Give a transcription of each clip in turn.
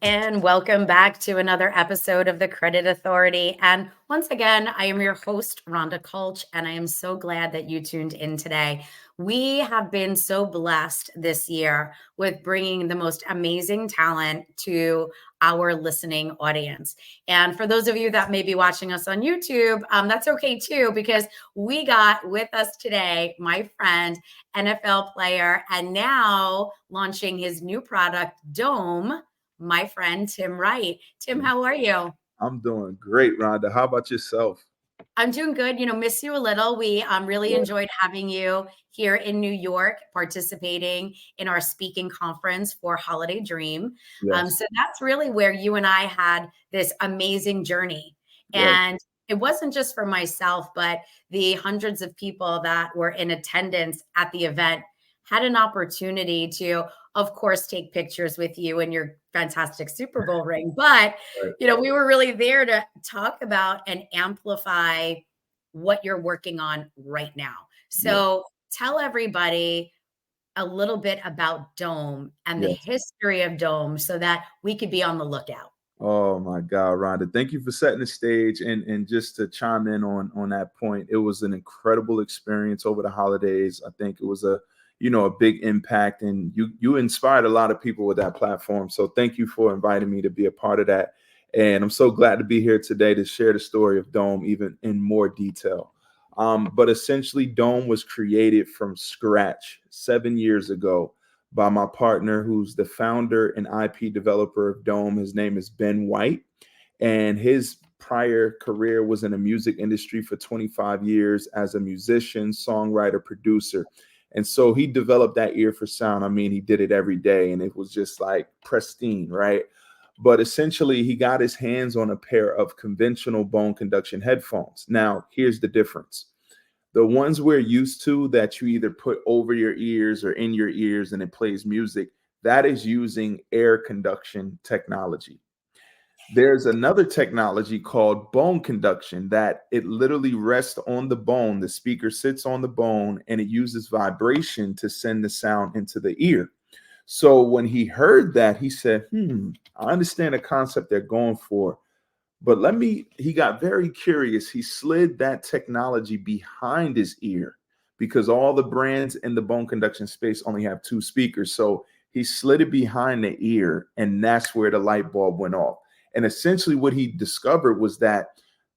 And welcome back to another episode of the Credit Authority. And once again, I am your host, Rhonda Kulch, and I am so glad that you tuned in today. We have been so blessed this year with bringing the most amazing talent to our listening audience. And for those of you that may be watching us on YouTube, that's okay too, because we got with us today my friend, NFL player, and now launching his new product, Dome, my friend Tim Wright. Tim, how are you? I'm doing great, Rhonda. How about yourself? I'm doing good. Miss you a little. We really Yeah. enjoyed having you here in New York, participating in our speaking conference for Holiday Dream. Yes. So that's really where you and I had this amazing journey. Yes. And it wasn't just for myself, but the hundreds of people that were in attendance at the event had an opportunity to, of course, take pictures with you and your fantastic Super Bowl ring. But Right. we were really there to talk about and amplify what you're working on right now. Yes. So tell everybody a little bit about Dome and the Yes. history of Dome so that we could be on the lookout. Oh my God, Rhonda. Thank you for setting the stage and just to chime in on that point. It was an incredible experience over the holidays. I think it was a big impact, and you inspired a lot of people with that platform. So thank you for inviting me to be a part of that. And I'm so glad to be here today to share the story of Dome even in more detail. But essentially, Dome was created from scratch 7 years ago by my partner, who's the founder and IP developer of Dome. His name is Ben White, and his prior career was in the music industry for 25 years as a musician, songwriter, producer. And so he developed that ear for sound. I mean, he did it every day, and it was just like pristine, right? But essentially, he got his hands on a pair of conventional bone conduction headphones. Now, here's the difference. The ones we're used to that you either put over your ears or in your ears and it plays music, that is using air conduction technology. There's another technology called bone conduction that it literally rests on the bone. The speaker sits on the bone and it uses vibration to send the sound into the ear. So when he heard that, he said, I understand the concept they're going for, but he got very curious. He slid that technology behind his ear because all the brands in the bone conduction space only have two speakers. So he slid it behind the ear, and that's where the light bulb went off. And essentially, what he discovered was that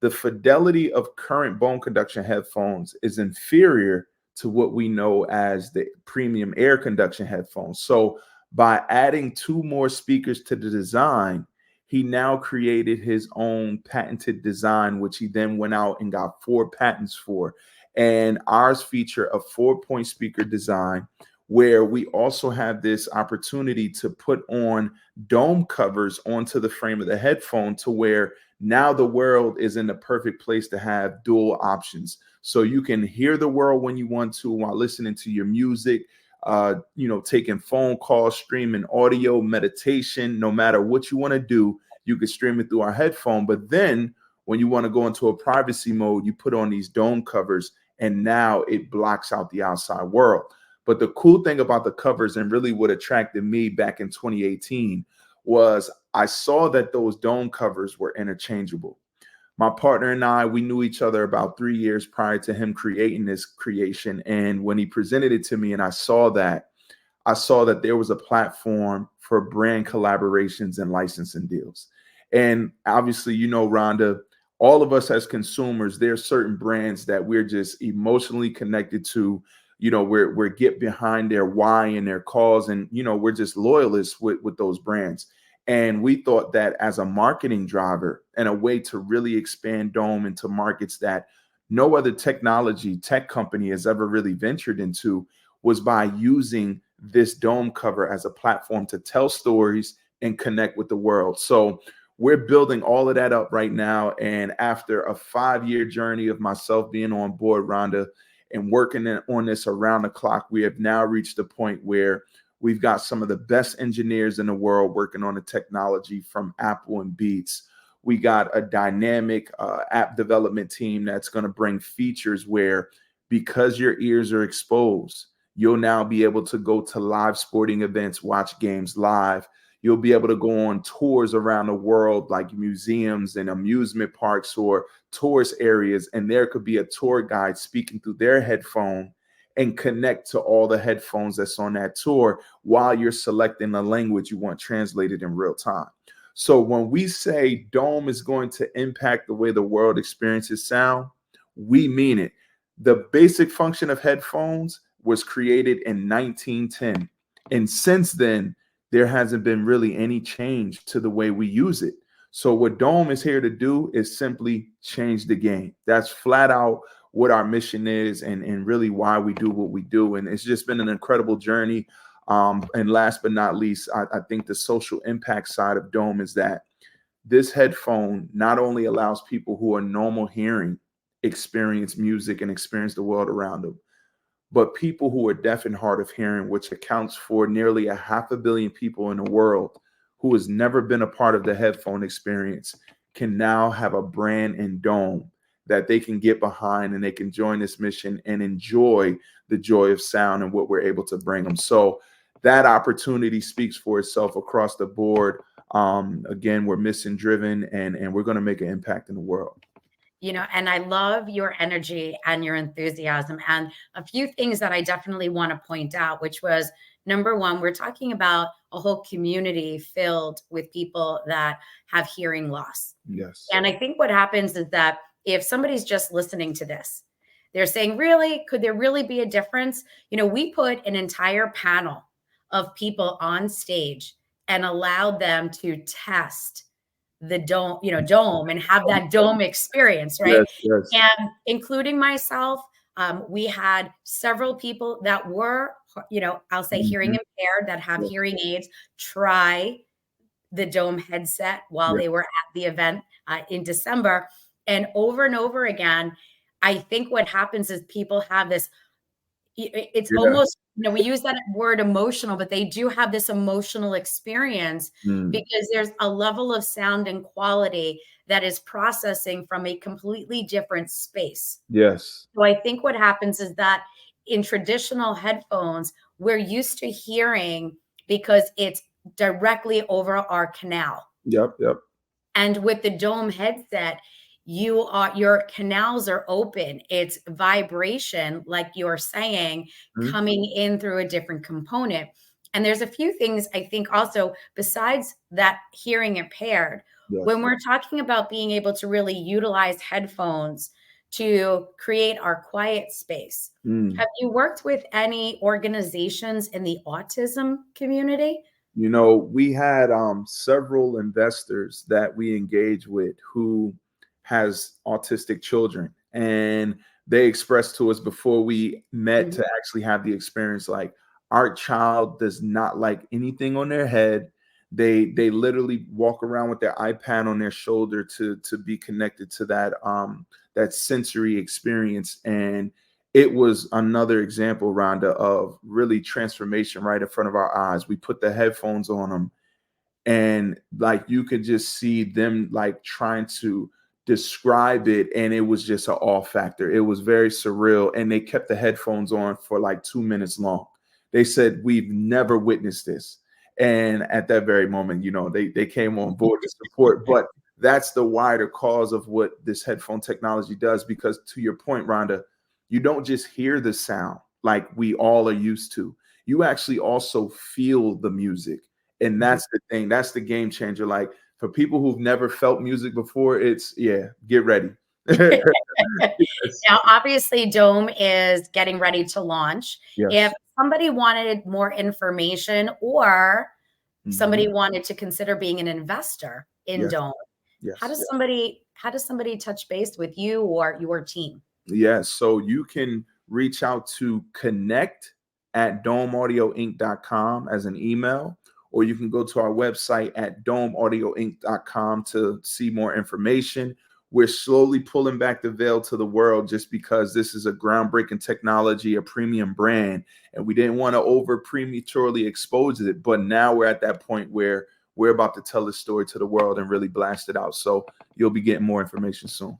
the fidelity of current bone conduction headphones is inferior to what we know as the premium air conduction headphones. So by adding two more speakers to the design, he now created his own patented design, which he then went out and got 4 patents for. And ours feature a 4-point speaker design where we also have this opportunity to put on dome covers onto the frame of the headphone to where now the world is in the perfect place to have dual options. So you can hear the world when you want to while listening to your music, taking phone calls, streaming audio, meditation, no matter what you want to do, you can stream it through our headphone. But then when you want to go into a privacy mode, you put on these dome covers and now it blocks out the outside world. But the cool thing about the covers and really what attracted me back in 2018 was I saw that those dome covers were interchangeable. My partner and I, we knew each other about 3 years prior to him creating this creation. And when he presented it to me and I saw that there was a platform for brand collaborations and licensing deals. And obviously, Rhonda, all of us as consumers, there's certain brands that we're just emotionally connected to. We're get behind their why and their cause, and we're just loyalists with those brands. And we thought that as a marketing driver and a way to really expand Dome into markets that no other tech company has ever really ventured into was by using this dome cover as a platform to tell stories and connect with the world. So we're building all of that up right now. And after a 5-year journey of myself being on board, Rhonda, and working on this around the clock, we have now reached the point where we've got some of the best engineers in the world working on the technology from Apple and Beats. We got a dynamic app development team that's going to bring features where, because your ears are exposed, you'll now be able to go to live sporting events, watch games live. You'll be able to go on tours around the world, like museums and amusement parks or tourist areas, and there could be a tour guide speaking through their headphone and connect to all the headphones that's on that tour while you're selecting the language you want translated in real time. So when we say Dome is going to impact the way the world experiences sound, we mean it. The basic function of headphones was created in 1910. And since then, there hasn't been really any change to the way we use it. So what Dome is here to do is simply change the game. That's flat out what our mission is, and really why we do what we do. And it's just been an incredible journey. And last but not least, I think the social impact side of Dome is that this headphone not only allows people who are normal hearing experience music and experience the world around them, but people who are deaf and hard of hearing, which accounts for nearly 500 million people in the world who has never been a part of the headphone experience, can now have a brand in Dome that they can get behind, and they can join this mission and enjoy the joy of sound and what we're able to bring them. So that opportunity speaks for itself across the board. Again, we're mission driven, and we're going to make an impact in the world. And I love your energy and your enthusiasm. And a few things that I definitely want to point out, which was number one, we're talking about a whole community filled with people that have hearing loss. Yes. And I think what happens is that if somebody's just listening to this, they're saying, really, could there really be a difference? We put an entire panel of people on stage and allowed them to test the dome and have that dome experience, right? Yes. And including myself, we had several people that were, I'll say hearing impaired, that have hearing aids, try the dome headset while they were at the event in December. And over again, I think what happens is people have this, it's almost, we use that word emotional, but they do have this emotional experience because there's a level of sound and quality that is processing from a completely different space. Yes. So I think what happens is that in traditional headphones, we're used to hearing because it's directly over our canal. Yep. And with the dome headset, your canals are open. It's vibration, like you're saying, coming in through a different component. And there's a few things I think also besides that hearing impaired, when we're talking about being able to really utilize headphones to create our quiet space. Have you worked with any organizations in the autism community? We had several investors that we engage with who has autistic children, and they expressed to us before we met to actually have the experience, like, our child does not like anything on their head. They literally walk around with their iPad on their shoulder to be connected to that sensory experience. And it was another example, Rhonda, of really transformation right in front of our eyes. We put the headphones on them, and like you could just see them like trying to describe it, and it was just an awe factor. It was very surreal, and they kept the headphones on for like 2 minutes long. They said, we've never witnessed this. And at that very moment, they came on board to support. But that's the wider cause of what this headphone technology does, because to your point, Rhonda, you don't just hear the sound like we all are used to. You actually also feel the music. And that's the thing. That's the game changer. Like, for people who've never felt music before, get ready. Now, obviously, Dome is getting ready to launch. Yes. If somebody wanted more information or somebody wanted to consider being an investor in Dome, how does somebody touch base with you or your team? Yes. So you can reach out to connect@domeaudioinc.com as an email, or you can go to our website at domeaudioinc.com to see more information. We're slowly pulling back the veil to the world just because this is a groundbreaking technology, a premium brand, and we didn't want to over prematurely expose it. But now we're at that point where we're about to tell this story to the world and really blast it out. So you'll be getting more information soon.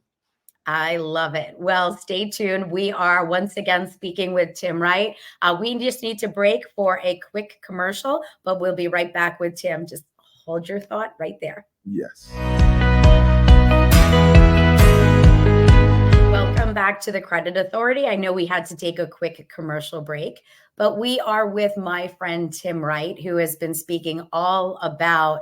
I love it. Well, stay tuned. We are once again speaking with Tim Wright. We just need to break for a quick commercial, but we'll be right back with Tim. Just hold your thought right there. Yes. Welcome back to the Credit Authority. I know we had to take a quick commercial break, but we are with my friend Tim Wright, who has been speaking all about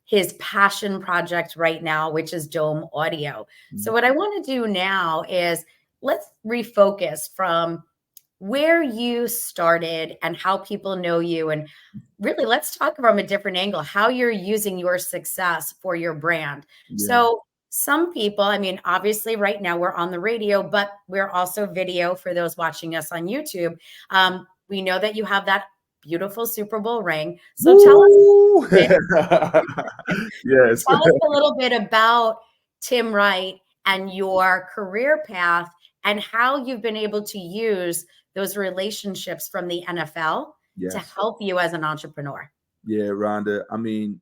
his passion project right now, which is Dome Audio. So what I want to do now is let's refocus from where you started and how people know you. And really, let's talk from a different angle, how you're using your success for your brand. Yeah. So some people, I mean, obviously right now we're on the radio, but we're also video for those watching us on YouTube. We know that you have that beautiful Super Bowl ring. So tell us, yes. tell us a little bit about Tim Wright and your career path and how you've been able to use those relationships from the NFL to Yes. help you as an entrepreneur. Yeah, Rhonda. I mean,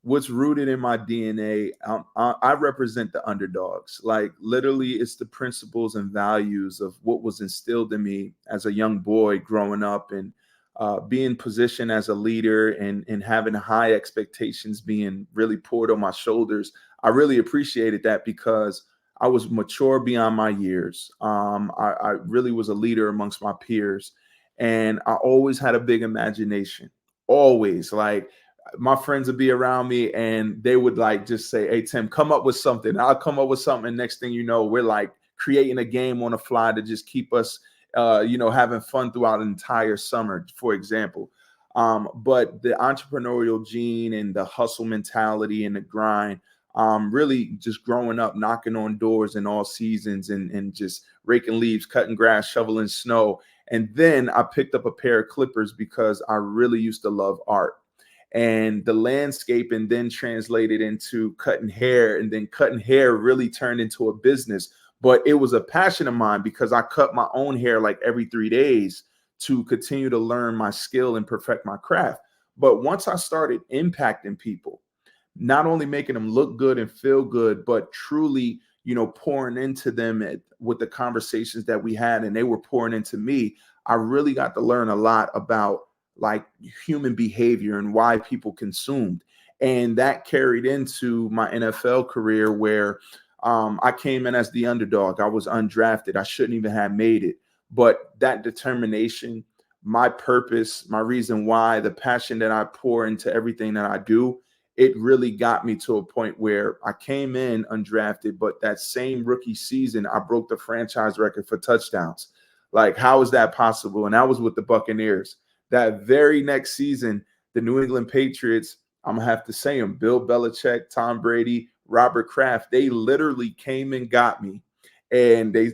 what's rooted in my DNA, I represent the underdogs. Like literally, it's the principles and values of what was instilled in me as a young boy growing up, and being positioned as a leader, and having high expectations being really poured on my shoulders. I really appreciated that because I was mature beyond my years. I really was a leader amongst my peers, and I always had a big imagination. Always, like my friends would be around me and they would like just say, "Hey Tim, come up with something." I'll come up with something, and next thing you know, we're like creating a game on the fly to just keep us having fun throughout an entire summer, for example. But the entrepreneurial gene and the hustle mentality and the grind, really just growing up, knocking on doors in all seasons, and just raking leaves, cutting grass, shoveling snow. And then I picked up a pair of clippers because I really used to love art. And the landscaping then translated into cutting hair, and then cutting hair really turned into a business. But it was a passion of mine because I cut my own hair like every 3 days to continue to learn my skill and perfect my craft. But once I started impacting people, not only making them look good and feel good, but truly, pouring into them with the conversations that we had, and they were pouring into me, I really got to learn a lot about like human behavior and why people consumed. And that carried into my NFL career where I came in as the underdog. I was undrafted. I shouldn't even have made it. But that determination, my purpose, my reason why, the passion that I pour into everything that I do, it really got me to a point where I came in undrafted, but that same rookie season, I broke the franchise record for touchdowns. Like, how is that possible? And that was with the Buccaneers. That very next season, the New England Patriots, I'm going to have to say them, Bill Belichick, Tom Brady, Robert Kraft, they literally came and got me. And they,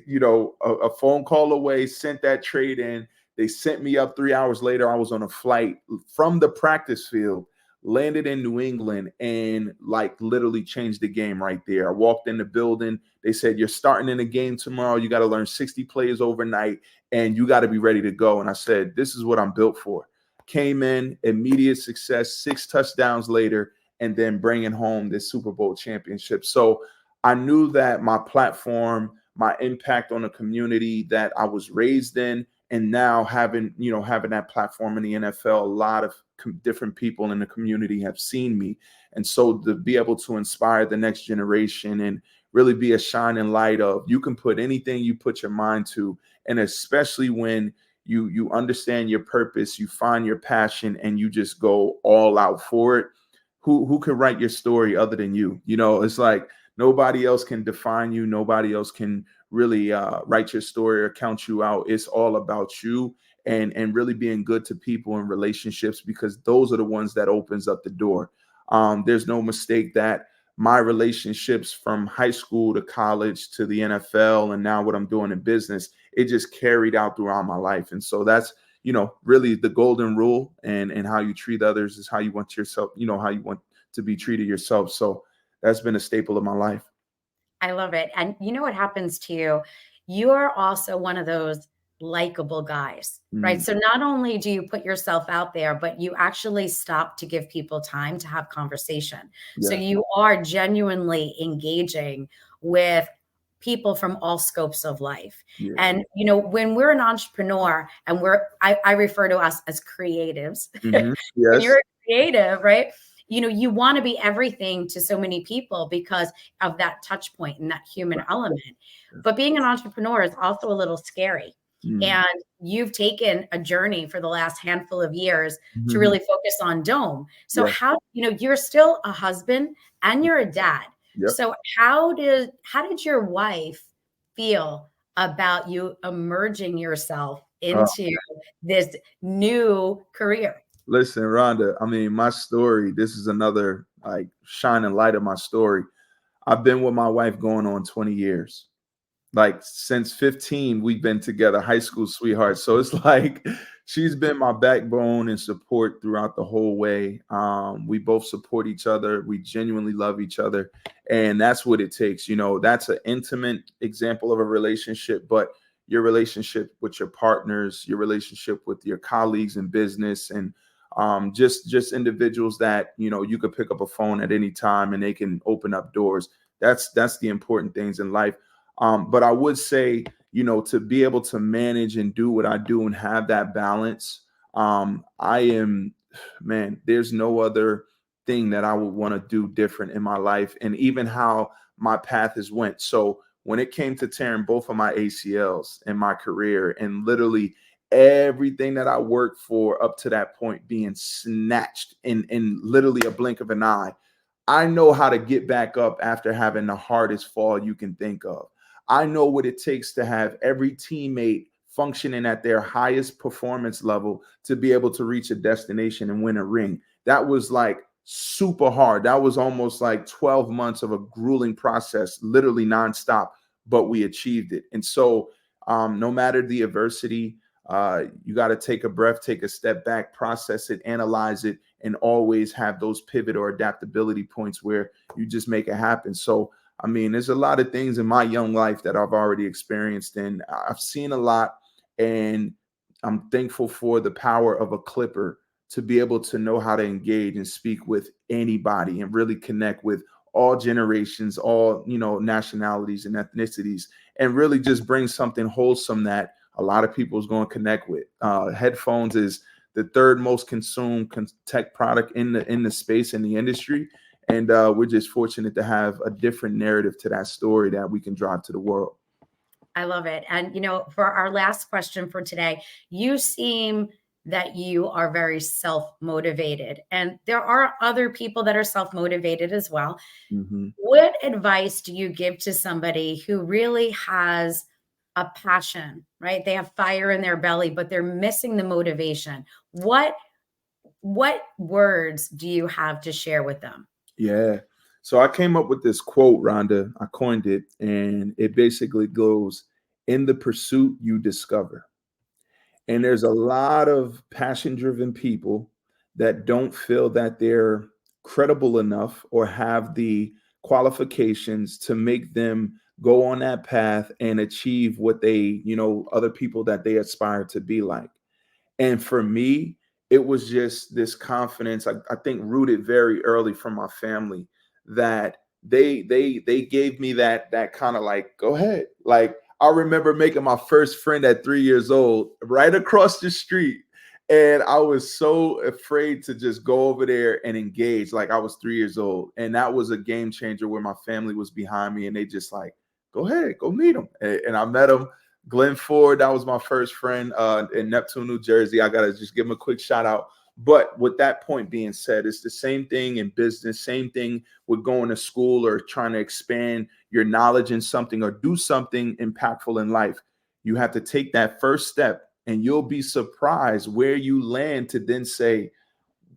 a phone call away, sent that trade in. They sent me up 3 hours later. I was on a flight from the practice field, landed in New England, and like literally changed the game right there. I walked in the building. They said, "You're starting in a game tomorrow. You got to learn 60 plays overnight, and you got to be ready to go." And I said, "This is what I'm built for." Came in, immediate success, 6 touchdowns later, and then bringing home this Super Bowl championship. So I knew that my platform, my impact on the community that I was raised in, and now having that platform in the NFL, a lot of different people in the community have seen me. And so to be able to inspire the next generation and really be a shining light of, you can put anything you put your mind to. And especially when you understand your purpose, you find your passion, and you just go all out for it. Who can write your story other than you? It's like nobody else can define you. Nobody else can really write your story or count you out. It's all about you, and really being good to people and relationships, because those are the ones that opens up the door. There's no mistake that my relationships from high school to college to the NFL and now what I'm doing in business, it just carried out throughout my life. And so that's, really the golden rule, and how you treat others is how you want yourself, how you want to be treated yourself. So that's been a staple of my life. I love it. And you know what happens to you? You're also one of those likable guys, right? Mm, So not only do you put yourself out there, but you actually stop to give people time to have conversation. So yeah, you are genuinely engaging with people from all scopes of life. yeah. And when we're an entrepreneur and I refer to us as creatives. Hmm. When Yes. you're a creative, right? you want to be everything to so many people because of that touch point and that human element. But being an entrepreneur is also a little scary. Mm. And you've taken a journey for the last handful of years to Mhm. really focus on Dome. So Yes. how, you're still a husband and you're a dad. Yep. So how did your wife feel about you emerging yourself Uh, into this new career? Listen, Rhonda, I mean, my story, this is another like shining light of my story. I've been with my wife going on 20 years. Like since 15, we've been together, high school sweethearts. So it's like she's been my backbone and support throughout the whole way. We both support each other. We genuinely love each other. And that's what it takes. That's an intimate example of a relationship, but your relationship with your partners, your relationship with your colleagues in business, and just individuals that you could pick up a phone at any time and they can open up doors. That's the important things in life. But I would say, to be able to manage and do what I do and have that balance, I am, man, there's no other thing that I would want to do different in my life, and even how my path has went. So when it came to tearing both of my ACLs in my career, and literally everything that I worked for up to that point being snatched in literally a blink of an eye, I know how to get back up after having the hardest fall you can think of. I know what it takes to have every teammate functioning at their highest performance level to be able to reach a destination and win a ring. That was like super hard. That was almost like 12 months of a grueling process, literally nonstop, but we achieved it. And so, no matter the adversity, you got to take a breath, take a step back, process it, analyze it, and always have those pivot or adaptability points where you just make it happen. So, I mean, there's a lot of things in my young life that I've already experienced, and I've seen a lot. And I'm thankful for the power of a clipper to be able to know how to engage and speak with anybody and really connect with all generations, all, nationalities and ethnicities, and really just bring something wholesome that a lot of people is going to connect with. Headphones is the third most consumed tech product in the space, in the industry. And we're just fortunate to have a different narrative to that story that we can drive to the world. I love it. And, for our last question for today, you seem that you are very self-motivated, and there are other people that are self-motivated as well. Mm-hmm. What advice do you give to somebody who really has a passion, right? They have fire in their belly, but they're missing the motivation. What words do you have to share with them? Yeah. So I came up with this quote, Rhonda. I coined it, and it basically goes, "In the pursuit, you discover." And there's a lot of passion driven people that don't feel that they're credible enough or have the qualifications to make them go on that path and achieve what other people that they aspire to be like. And for me, it was just this confidence, I think rooted very early from my family, that they gave me that kind of like, go ahead. Like I remember making my first friend at 3 years old right across the street. And I was so afraid to just go over there and engage. Like I was 3 years old. And that was a game changer where my family was behind me and they just like, go ahead, go meet him. And I met him. Glenn Ford, that was my first friend in Neptune, New Jersey. I got to just give him a quick shout out. But with that point being said, it's the same thing in business, same thing with going to school or trying to expand your knowledge in something or do something impactful in life. You have to take that first step and you'll be surprised where you land to then say,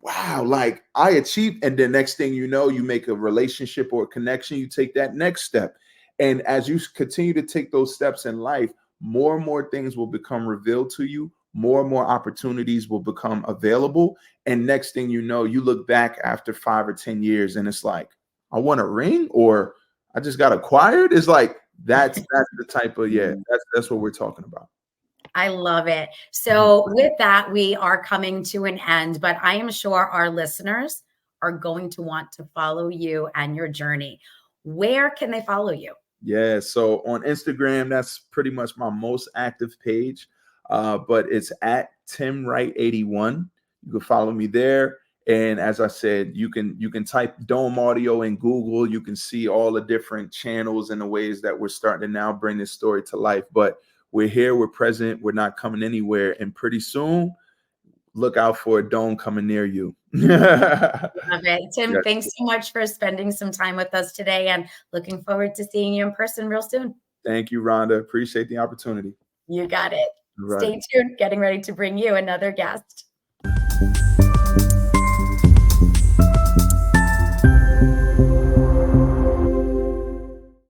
wow, like I achieved. And the next thing you know, you make a relationship or a connection, you take that next step. And as you continue to take those steps in life, more and more things will become revealed to you. More and more opportunities will become available. And next thing you know, you look back after 5 or 10 years and it's like, I want a ring or I just got acquired. It's like, that's the type of, that's what we're talking about. I love it. So with that, we are coming to an end, but I am sure our listeners are going to want to follow you and your journey. Where can they follow you? Yeah, so on Instagram, that's pretty much my most active page, but it's at Tim Wright 81. You can follow me there. And as I said, you can type Dome Audio in Google. You can see all the different channels and the ways that we're starting to now bring this story to life. But we're here, we're present, we're not coming anywhere. And pretty soon, look out for a dome coming near you. Love it. Tim, Yes. thanks so much for spending some time with us today, and looking forward to seeing you in person real soon. Thank you, Rhonda. Appreciate the opportunity. You got it. Right. Stay tuned. Getting ready to bring you another guest.